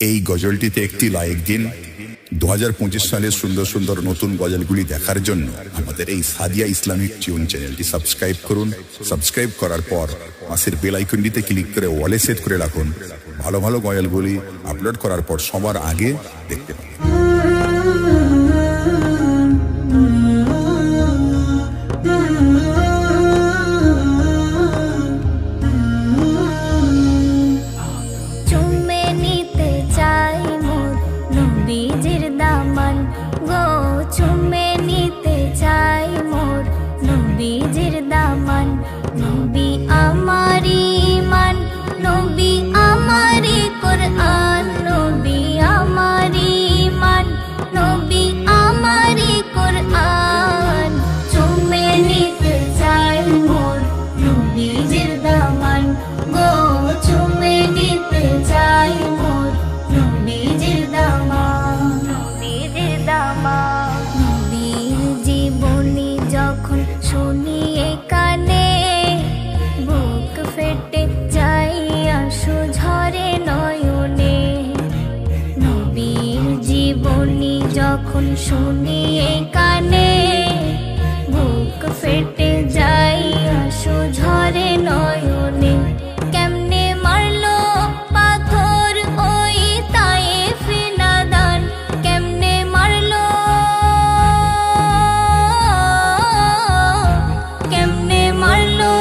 এই গজলটিতে একটি লাইক দিন। 2025 সালের সুন্দর সুন্দর নতুন গজলগুলি দেখার জন্য আমাদের এই সাদিয়া ইসলামিক টিউন চ্যানেলটি সাবস্ক্রাইব করুন। সাবস্ক্রাইব করার পর পাশের বেল আইকনটিতে ক্লিক করে ওয়ালে সেট করে রাখুন। ভালো ভালো গজলগুলি আপলোড করার পর সবার আগে দেখতে পাবেন। নবী আমারি মান, নবী আমারি কোরআন, নবী আমারি মান, নবী আমারি কোরআন। চুমে নিতে চাই মোর নবীজির দামান গো, চুমে নিতে চাই মোর নবীজির দামান, নবীজির দামান। নবীর জীবনী যখন শুনি কানে, বুক ফেটে যাই আঁসু ঝরে নয়নে। নবীর জীবনী যখন শুনি কানে, বুক ফেটে যাই আঁসু ঝরে নয়নে। কেমনে মারলো পাথর ওই তায়েফে নাদান, কেমনে মারলো, কেমনে মারলো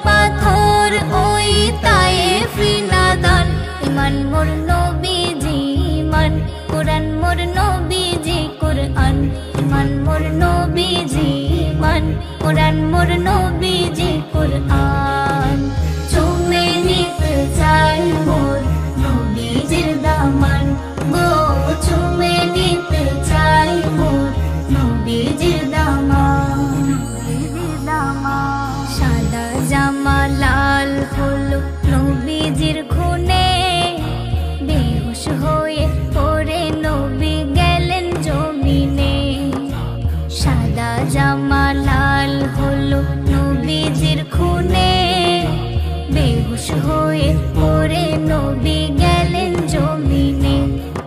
পাথর ওই তায়েফে নাদান। ইমান মোর নবীজি মান, কোরআন মোর নবীজি কোরআন। ইমান মোর নবীজি মান, কোরআন মোর নবীজি কোরআন। চুমে নিতে চাই মোর নবীজির দামান গো, চুমে নিতে চাই মোর নবীজির দামান, নবীজির দামান। সাদা জামা লাল হলো নবীজির খুনে, বেহুশ হয়ে পড়ে নবী গেলেন জমিনে। সাদা জামা লাল হলো নবীজির খুনে, বেহুশ হয়ে পড়ে নবী গেলেন জমিনে।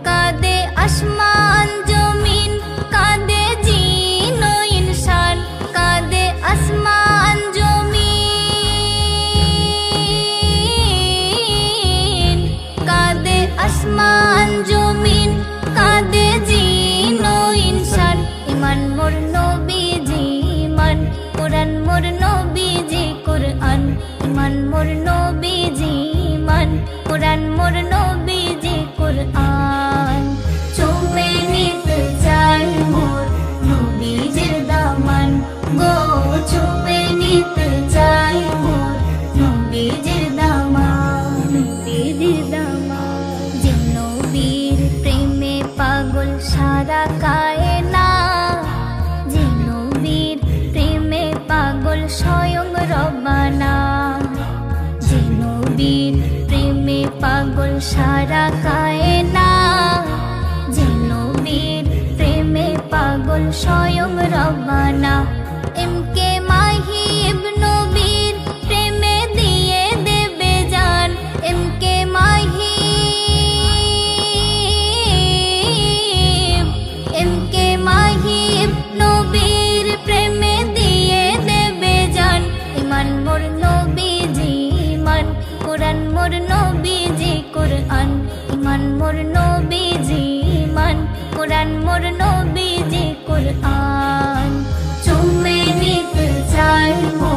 কাঁদে আসমান জমিন, কাঁদে জিন ও ইনসান, কাঁদে আসমান জমিন, কাঁদে আসমান জমিন, কাঁদে জিন ও ইনসান। ইমান মোর নবীজি মান, কোরআন মোর নবীজি কোরআন। ইমান মোর নবীজি মান, কোরআন মোর নবীজি কোরআন। চুমে নিতে চাই মোর নবীজির দামান গো, চুমে নিতে চাই মোর নবীজির দামান, নবীজির দামান। যে নবীর প্রেমে পাগল সারা কায়না, যে নবীর প্রেমে পাগল স্বয়ং রব্বানা। যে নবীর প্রেমে পাগল সারা কায়না, যে নবীর প্রেমে পাগল স্বয়ং রব্বানা। এমকে মাহি নবীর প্রেমে দিয়ে দেবে জান, এমকে মাহি, এমকে মাহি নবীর প্রেমে দিয়ে দেবে জান। ইমান মোর নবীজি মান, কোরআন মোর নবীজি কোরআন। ইমান মোর নবীজি মান, কোরআন মোর নবীজি কোরআন। চুমে নিতে চাই মোর